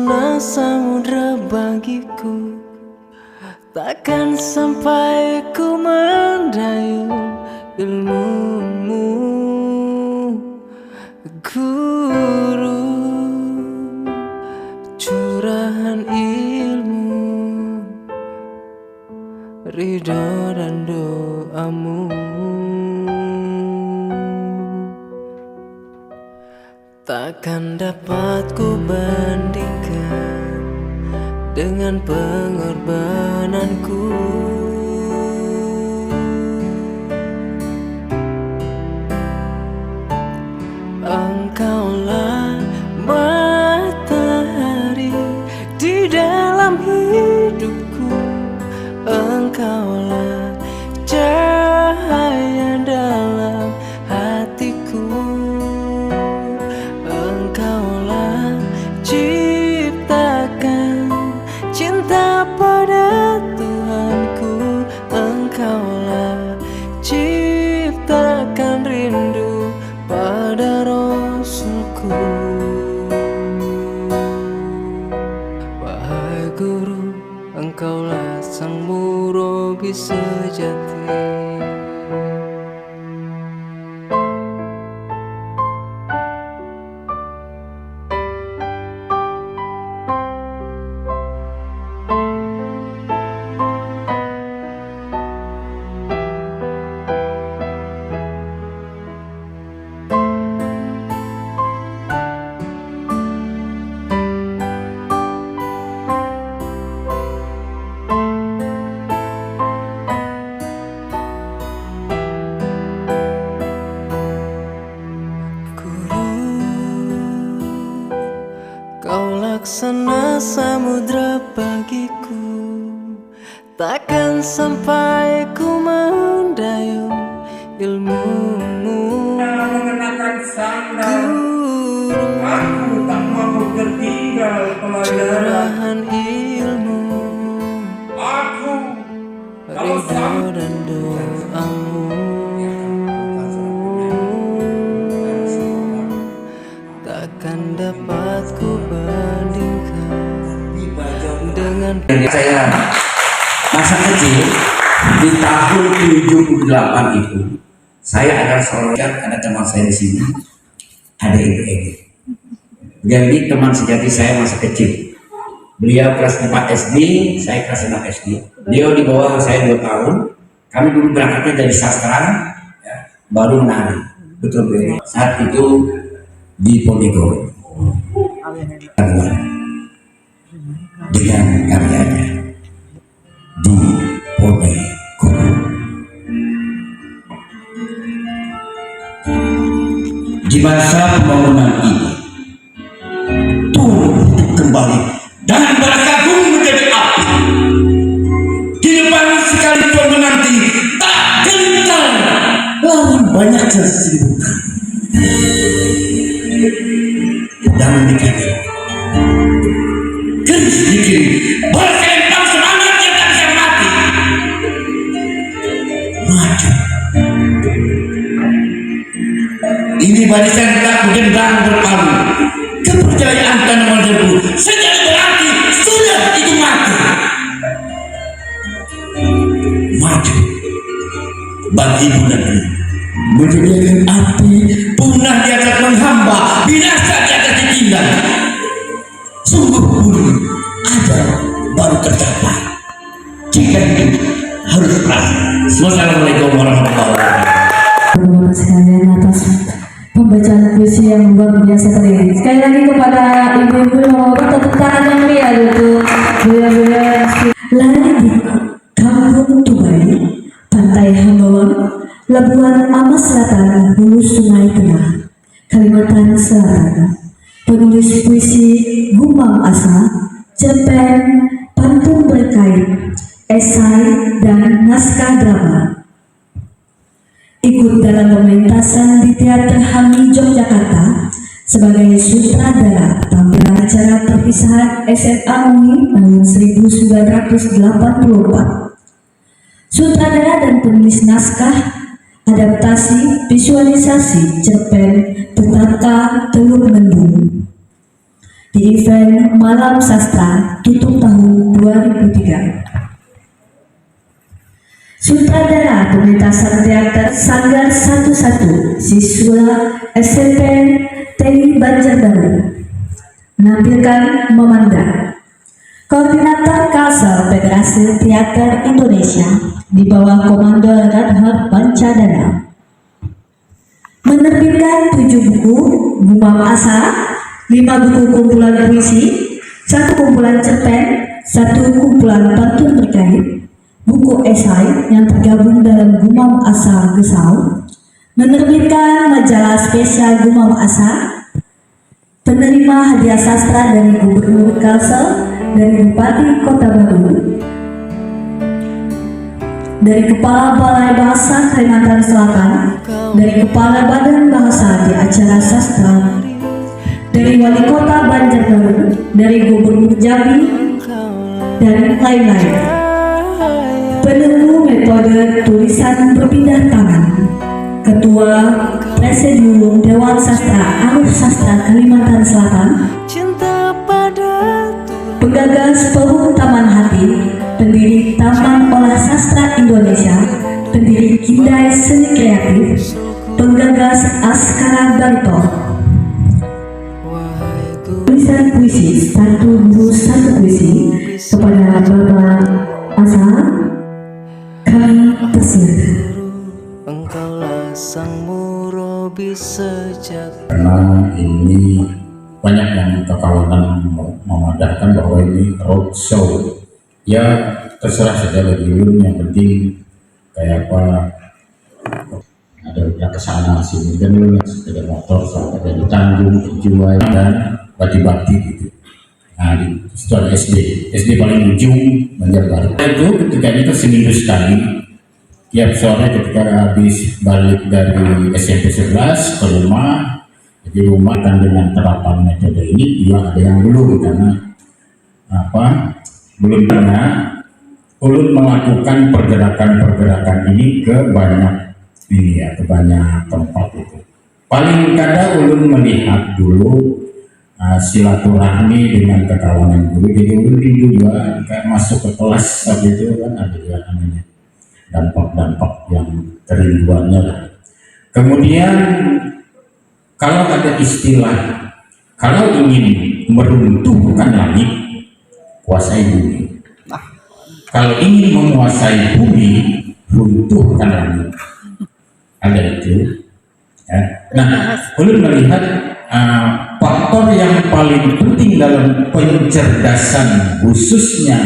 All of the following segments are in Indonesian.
laksana samudra bagiku, takkan sampai ku mendayung ilmumu, guru curahan ilmu, ridho dan doamu. Takkan dapat ku bandingkan dengan pengorbananku. Engkaulah matahari di dalam hidupku, engkaulah cahaya dalam hatiku. Engkaulah ciptakan cinta pada Tuhanku, engkaulah ciptakan rindu pada Rasulku. Wahai guru, engkaulah sang murabi sejati. Kau laksana samudra bagiku, takkan sampai ku mendayung ilmumu, guru aku tak mau tertinggal curahan ilmu, ridho dan doamu. Takkan dapat ku bandingkan dengan saya masa kecil di tahun 78 itu. Saya akan selalukan ada teman saya di sini, ada Ibu Edi. Jadi teman sejati saya masa kecil. Beliau kelas 4 SD, saya kelas 6 SD. Beliau di bawah saya 2 tahun. Kami dulu berangkatnya dari sastra, ya, baru menari. Betul betul. Saat itu di Ponegoro dengan karyanya di Ponegoro. Di masa pembangunan ini turun kembali dan berkagum menjadi api. Di depan sekalipun menanti tak gentar lawan banyak kesibukan. Dan dikini keris di kiri berselempang semangat yang tak bisa mati. Maju. Ini barisan tak gendang berpalu. Kepercayaan tanaman debu sejak berarti sudah itu mati. Maju bagi bulan menyediakan api punah di atas menghamba, binasa di atas ditinggal. Sungguh budi ajar baru tercapai. Jika itu harus perang. Wassalamualaikum warahmatullahi wabarakatuh. Terima kasih sekalian atas pembacaan puisi yang luar biasa tadi. Sekali lagi kepada ibu-ibu yang mau tepuk tangan yang meriah untuk beliau-beliau. Lari di Kampung Tubai, Pantai Hambawang, Labuan Amas Selatan, Hulu Sungai Tengah, Kalimantan Selatan. Penulis puisi Gumbang Asa, cerpen, pantun berkait, esai, dan naskah drama. Ikut dalam pementasan di Teater Hami Yogyakarta sebagai sutradara tampilan acara perpisahan SMA UI tahun 1984. Sutradara dan penulis naskah, adaptasi, visualisasi cerpen Petaka Teluk Mendung. di event Malam Sastra tutup tahun 2003. Sutradara pementasan teater Sanggar 11 siswa SMP TNI Banjarbaru menampilkan Memandang. Koordinator Kalsel Federasi Teater Indonesia di bawah Komando Radha Pancadana menerbitkan 7 buku Gumam Asa, 5 buku kumpulan puisi, 1 kumpulan cerpen, 1 kumpulan pantun terkait, buku esai yang tergabung dalam Gumam Asa Gesau, menerbitkan majalah spesial Gumam Asa, penerima hadiah sastra dari Gubernur Kalsel, dari Bupati Kota Baru, dari Kepala Balai Bahasa Kalimantan Selatan, dari Kepala Badan Bahasa di acara sastra, dari Wali Kota Banjarbaru, dari Gubernur Jambi, dan lain-lain. Penemu metode tulisan berpindah tangan, Ketua Presidium Dewan Sastra Arus Sastra Kalimantan Selatan, penggagas Forum Taman Hati, pendiri Taman Olah Sastra Indonesia, pendiri Kindai Seni Kreatif, penggagas Askara Barito. Tulisan puisi satu buku satu puisi kepada Bapak Asa kami persilakan. Engkaulah sang murabi sejati. Karena ini banyak yang kekawanan memadahkan bahwa ini roadshow. Ya terserah saja bagi ulun, yang penting kayak apa ada kesana sini dan ulun sepeda motor sampai dari Tanjung, Juwai dan Bati-Bati gitu. Nah di situ ada SD paling ujung Banjarbaru. Itu ketika itu seminggu sekali, tiap sore ketika habis balik dari SMP 11 ke rumah, di rumah kan dengan terapan metode ini juga ada yang belum, karena belum pernah ulun melakukan pergerakan ini ke banyak tempat itu. Paling kadang ulun melihat dulu silaturahmi dengan kekawanan dulu, jadi ulun juga kayak masuk ke kelas saat itu kan ada juga namanya dampak yang kerinduannya lah. Kemudian kalau ada istilah, kalau ingin meruntuhkan langit, kuasai bumi. Kalau ingin menguasai bumi, runtuhkan langit. Ada itu. Ya. Nah, ulun melihat faktor yang paling penting dalam pencerdasan, khususnya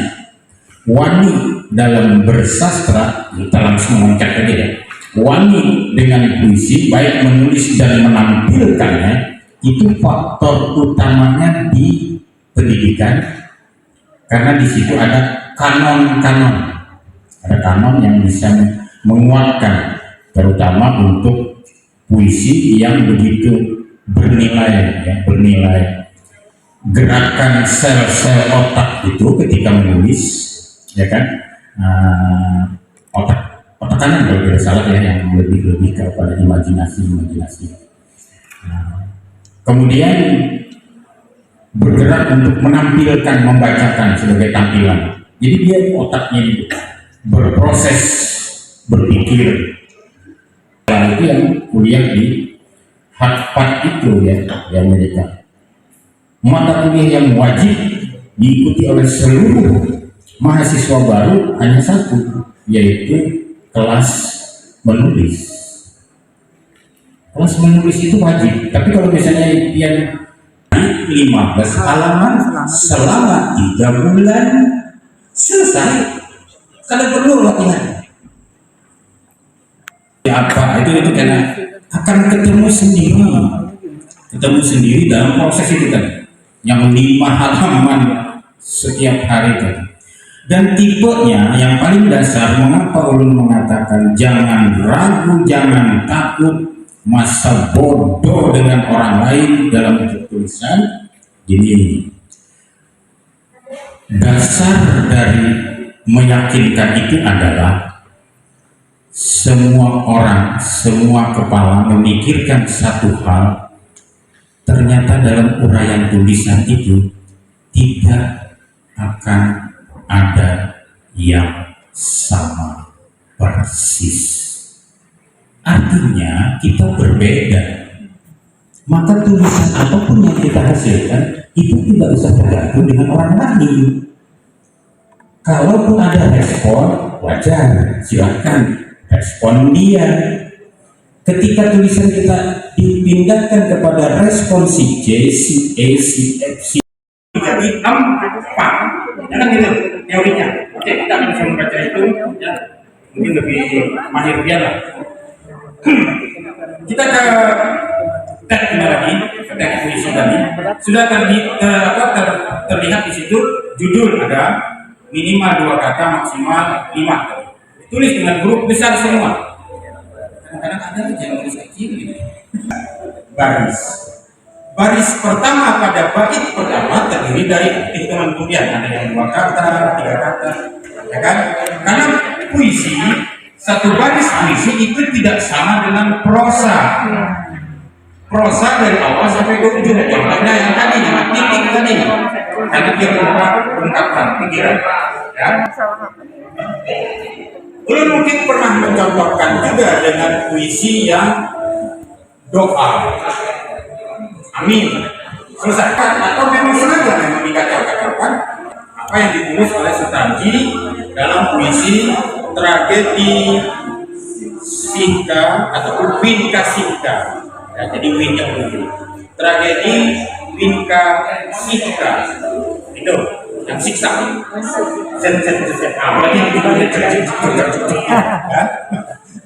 wani dalam bersastra, kita langsung loncat aja ya. Wani dengan puisi, baik menulis dan menampilkannya, itu faktor utamanya di pendidikan, karena di situ ada kanon-kanon, yang bisa menguatkan, terutama untuk puisi yang begitu bernilai, gerakan sel-sel otak itu ketika menulis, ya kan, otak kanan kalau tidak salah ya, yang lebih kepada imajinasi. Kemudian bergerak untuk menampilkan, membacakan sebagai tampilan. Jadi dia otaknya itu berproses, berpikir. Itu yang kuliah di Harvard itu ya, di Amerika. Mata kuliah yang wajib diikuti oleh seluruh mahasiswa baru hanya satu, yaitu kelas menulis. Kelas menulis itu wajib, tapi kalau misalnya dia 15 halaman selama 3 bulan selesai, kalau perlu latihan. Apa itu karena akan ketemu sendiri dalam proses itu kan, yang 5 halaman setiap hari kan. Dan tipenya yang paling dasar, mengapa ulun mengatakan jangan ragu, jangan takut masa bodoh dengan orang lain dalam tulisan. Jadi dasar dari meyakinkan itu adalah semua orang, semua kepala memikirkan satu hal ternyata dalam uraian tulisan itu tidak akan ada yang sama persis. Artinya kita berbeda. Maka tulisan apapun yang kita hasilkan itu tidak usah tergantung dengan orang lain. Kalaupun ada respon, wajar, silakan respon dia. Ketika tulisan kita dipindahkan kepada respon si J, si E, si F, si jadi empat, kan gitu teorinya. Oke, kita akan bisa membaca itu, ya. Mungkin lebih mahir dia lah. Kita ke tagnya lagi, tag tulisan tadi sudah terlihat di situ judul ada minimal 2 kata, maksimal 5. Tulis dengan huruf besar semua. Kadang-kadang ada aja yang nulis kecil gitu. Baris pertama pada bait pertama terdiri dari hitungan kemudian ada yang 2 kata, 3 kata, ya kan? Karena puisi, satu baris puisi itu tidak sama dengan prosa. Prosa dari awal sampai ke ujung. Contohnya yang tadi, yang titik tadi, karena dia berupa ungkapan pikiran. Ya. Ulun mungkin pernah mencontohkan juga dengan puisi yang doa. Amin. Selesai. Atau memang sengaja memang dikacau-kacaukan apa yang ditulis oleh Sutarji dalam puisi tragedi Sinta atau Winka Sinta. Ya, jadi Winka dulu. Tragedi Winka Sinta. Itu yang siksa. Apalagi yang ditulis ya.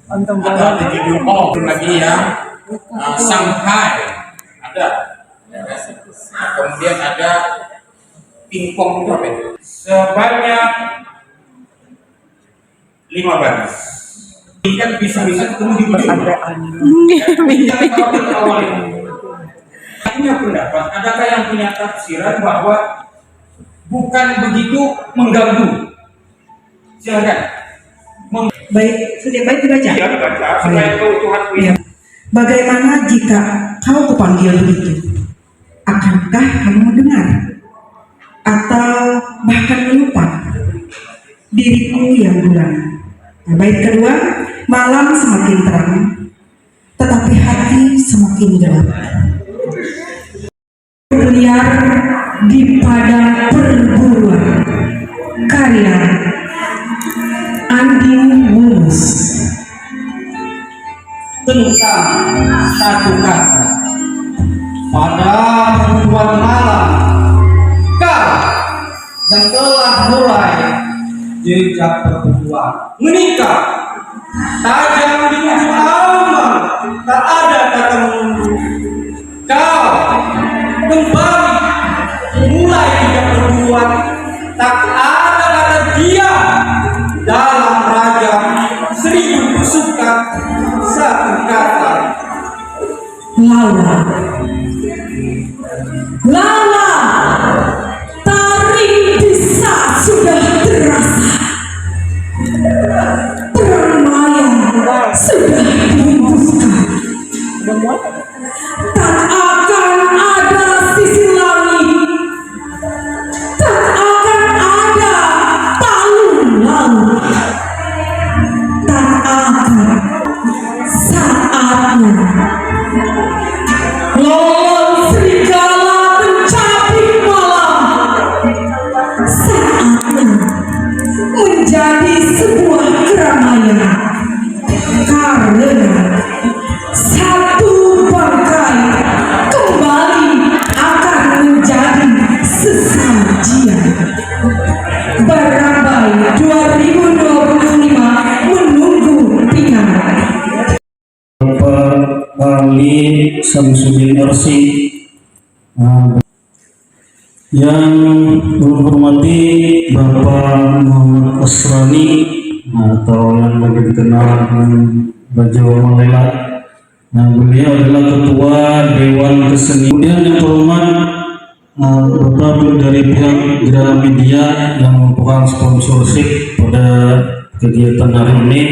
Atau ada judul lagi yang Shanghai. Ada. Kemudian ada pingpong itu apa itu? Sebanyak 5 baris. Ini kan bisa-bisa ketemu di ujung. Punya pendapat, adakah yang punya tafsiran bahwa bukan begitu mengganggu? Silakan. Baik, sudah baik dibaca. Ya, dibaca supaya keutuhan puisi. Bagaimana jika kau kupanggil begitu? Akankah kamu mendengar? Atau bahkan melupa diriku yang bulan? Nah, bait kedua, malam semakin terang, tetapi hati semakin gelap. Berliar di padang perburuan. Karya Andin Wunus. Tentang satu kata pada perempuan malam, kau yang telah mulai jejak perempuan menikah tajam di ujung alam, tak ada kata menunggu. Kau kembali mulai jejak perempuan, tak ada kata diam dalam rajam 1000 sukat. Satu kata Lala. Lala, taring bisa sudah terasa. Permainan sudah dihembuskan. Tak akan ada sisi langit. Tak akan ada palung laut. Tak akan saatnya lolong serigala pencabik malam, saatnya menjadi sebuah keramaian, karena satu bangkai kembali akan menjadi sesajian. Barabai 2025 menunggu pinang. Bapak Ali Samsudin Arsi, yang menghormati Bapak Muhammad Asrani atau yang lebih dikenal Bajo Malela. Beliau adalah Ketua Dewan Kesenian. Kemudian yang terhormat Bapak dari pihak Gramedia yang merupakan sponsorship pada kegiatan hari ini.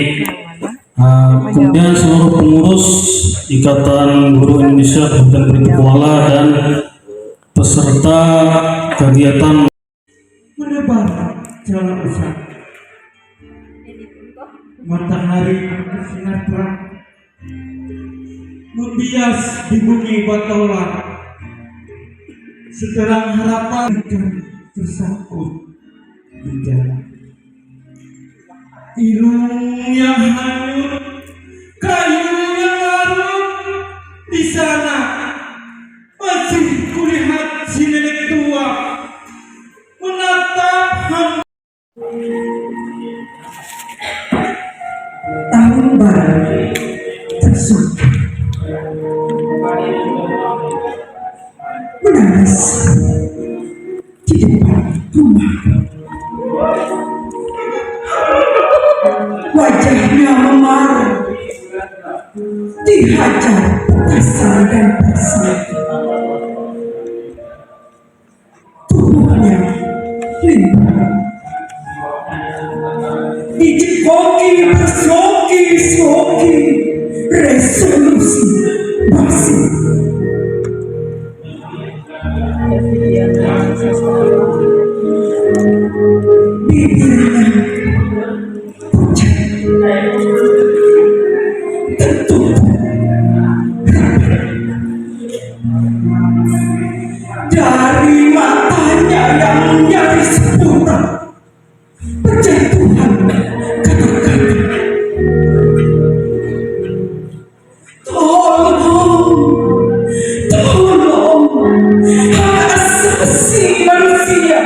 Kemudian seluruh pengurus Ikatan Guru Indonesia Kabupaten Bukit Kuala dan peserta kegiatan Menebar jalan usaha. Matahari bersinar terang, membias di bumi batolan. Seterang harapan tersangkut di jalan. Ilung yang hanyut, kayu yang larut, di sana masih kulihat si nenek tua menatap hamba. Tahun baru tersambut menangis di depan rumah. Wajahnya memarah, dihajar petasan dan persegi. Tubuhnya limbah, dicekoki bersoki-soki, resolusi basi. Bibirnya pucat, tertutup rapat. Dari matanya yang nyaris buta, berjatuhan kata-kata. Tolong, hak asasi manusia,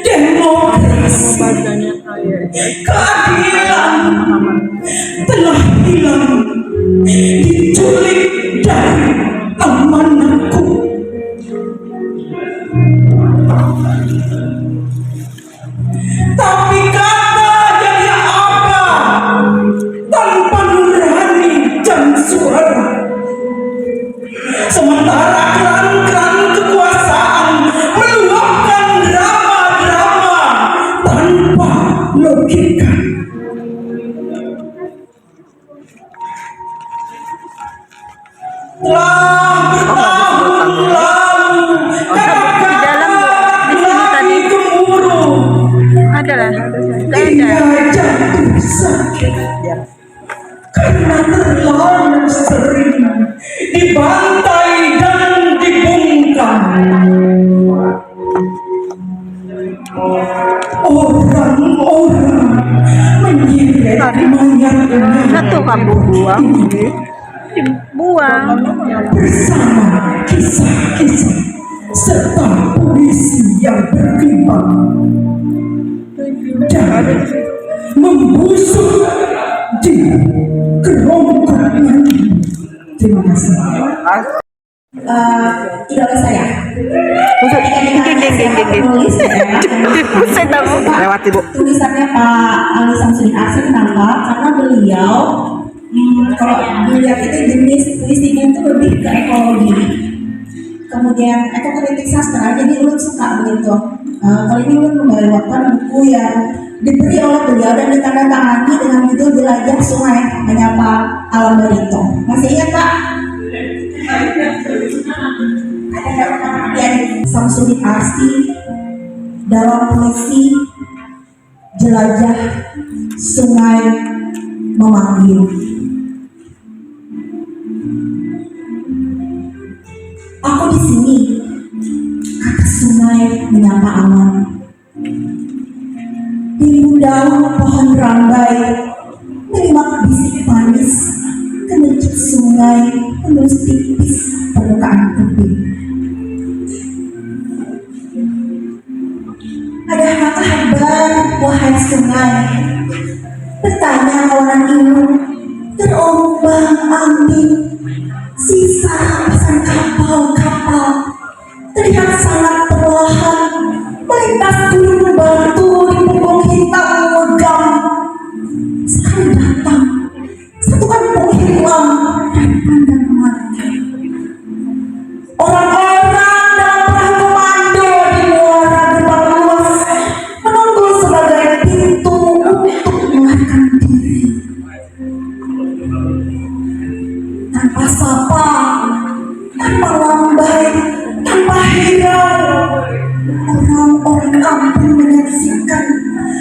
demokrasi, keadilan telah hilang, diculik dari amanahku. Tapi kata jadi apa tanpa nurani dan suara? Sementara keran-keran kekuasaan meluapkan drama-drama tanpa logika. Telah bertahun lalu kakak lagi gemuruh hingga jatuh sakit karena terlalu sering dibantai dan dibungkam. Orang-orang menyeret mayatnya Satu kamu buang, buang. bersama kisah-kisah serta puisi yang berkembang dan membusuk di kerongkongan. Terima kasih. Idola saya. Busuk, Ketika ding. penulis Buset kamu. Lewat ibu. tulisannya Pak Ali Samsudin Arsy kenapa? Karena beliau kalau dilihat itu jenis puisinya itu lebih ke ekologi, kemudian ekokritik sastra. Jadi Ulun suka begitu. Kali ini Ulun membawakan buku yang diberi oleh beliau dan ditandatangani dengan judul Jelajah Sungai Menyapa Alam Barito. Masih ingat Pak? Ada pengertian Samsudin Arsy dalam puisi Jelajah Sungai Memanggil. Aku di sini, kata sungai menyapa alam. Rimbun daun pohon rambai menyimak bisik manis, kemencik sungai menus tipis permukaan tebing. Ada apa kabar, wahai sungai? Bertanya kawanan ilmu, terombang ambing, sisa pesan kapal-kapal terlihat sangat perlahan melintas gunung batu di punggung hitam megam. Sekali datang, satu kampung hilang dan pandang mati. Orang-orang dalam perang komando di muara gerbang luas menunggu sebagai pintu untuk melarikan mampu menyaksikan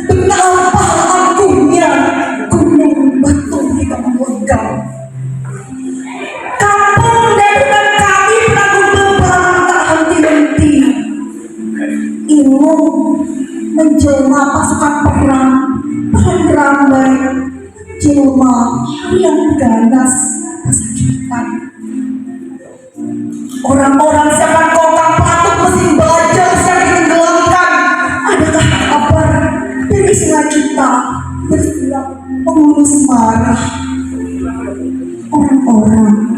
betapa agungnya gunung batu di Kampung. Kampung daerah kami Prabu Bebang tak henti-henti. Ilmu menjelma pasukan perang ramai, jelma yang ganas pesakitan. Orang-orang siapa kokang patut mesin baja yang ditenggelamkan. Adakah kabar dari istilah kita bersiap mengurus marah? Orang-orang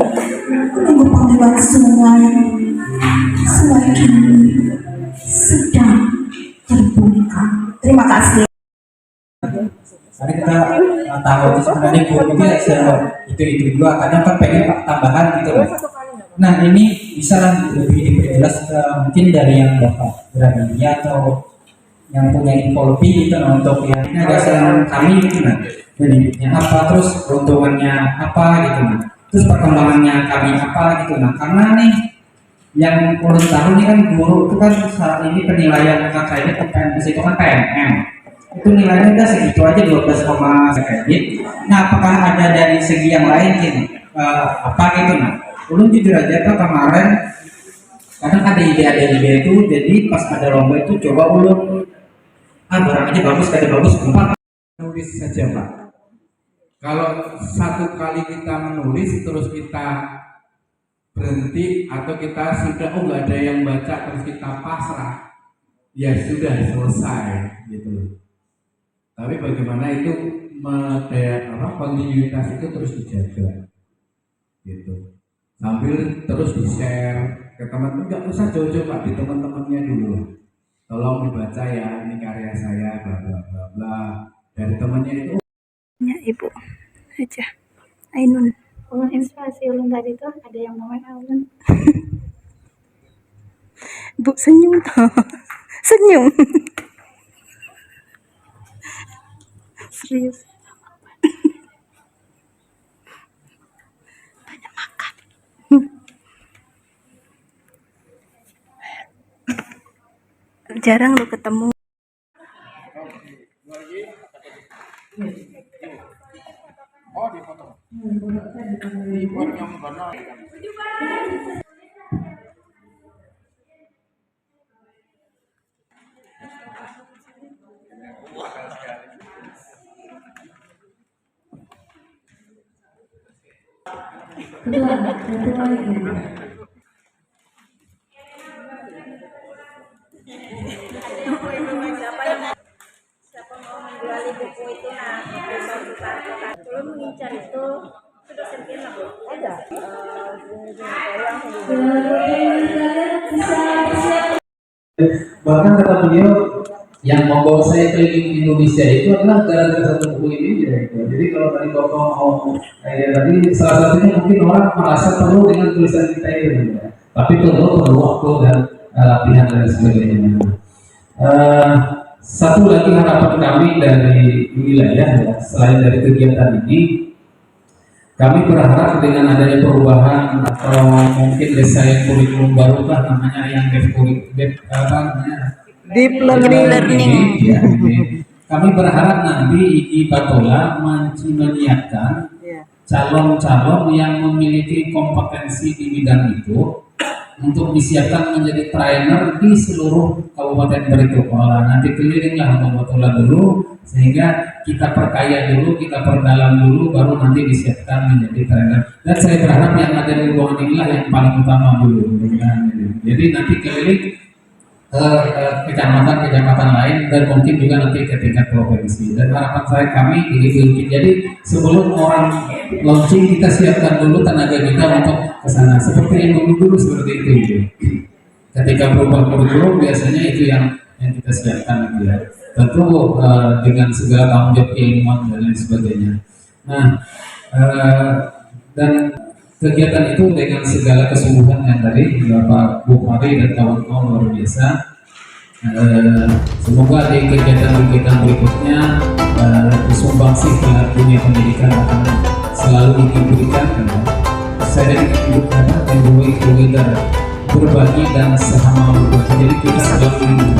menunggu panggilan sungai. Sungai kini sedang terbuka. Terima kasih. Karena kita tahu itu sebenarnya guru itu juga kadang kan pengen tambahan gitu loh. Nah ini bisa lah lebih diperjelas mungkin dari yang Bapak berani atau yang punya info lebih gitu nah, untuk yang ini dasar kami gitu nah benefitnya apa, terus keuntungannya apa gitu nah, terus perkembangannya kami apa gitu nah, karena nih yang ulang tahun ini kan guru itu kan saat ini penilaian kakaknya ke PNS itu kan PNM itu nilainya udah segitu aja 12, kredit. Nah apakah ada dari segi yang lain gitu apa gitu nah ulun jujur aja tuh kemarin kadang ada ide itu jadi pas ada lomba itu coba ulun barang aja bagus kada bagus empat Menulis saja Pak. Kalau satu kali kita menulis terus kita berhenti atau kita sudah nggak ada yang baca terus kita pasrah, ya sudah selesai gitu. Tapi bagaimana itu kontinuitas itu terus dijaga gitu. Sambil terus di-share ke teman-teman, nggak usah jauh-jauh Pak, di teman-temannya dulu. Tolong dibaca ya, ini karya saya, bla bla bla bla. Dari temannya itu. Ya ibu aja. Ainun. Ulun inspirasi ulun tadi tuh ada yang mau ulun. Bu senyum tuh. Senyum. Serius. Banyak makan. Jarang lo ketemu. Siapa mau menjual buku itu nah belum mengincar itu sudah sempit lah Bu. Ada bahkan kata beliau yang membawa saya keliling Indonesia itu adalah gara-gara satu buku ini ya. Jadi kalau tadi Bapak mau tadi salah satunya mungkin orang merasa perlu dengan tulisan kita ini ya. Tapi perlu waktu dan latihan dan sebagainya. Satu lagi harapan kami dari wilayah ya, selain dari kegiatan ini, kami berharap dengan adanya perubahan atau mungkin desain kurikulum baru lah namanya yang Deep learning. Ya, kami berharap nanti IKI Batola menyiapkan calon-calon yang memiliki kompetensi di bidang itu untuk disiapkan menjadi trainer di seluruh Kabupaten Baritokwala. Nanti kelilinglah Batola dulu sehingga kita perkaya dulu, kita perdalam dulu, baru nanti disiapkan menjadi trainer. Dan saya berharap yang ada di ruangan inilah yang paling utama dulu. Jadi nanti keliling kecamatan-kecamatan lain dan mungkin juga nanti ke tingkat provinsi. Dan harapan saya kami begitu. Jadi sebelum orang launching kita siapkan dulu tenaga kita untuk ke sana. Seperti yang dulu seperti itu. Ketika berubah kurikulum biasanya itu yang kita siapkan gitu ya. Tentu dengan segala tanggung jawab keilmuan dan lain sebagainya. Nah, dan kegiatan itu dengan segala kesungguhan yang tadi Bapak Bu Mari dan kawan-kawan luar biasa. Semoga di kegiatan-kegiatan berikutnya disumbangsi terhadap dunia pendidikan akan selalu diberikan. Saya ingin berbagi dan sesama berbagi. Jadi kita selalu ingin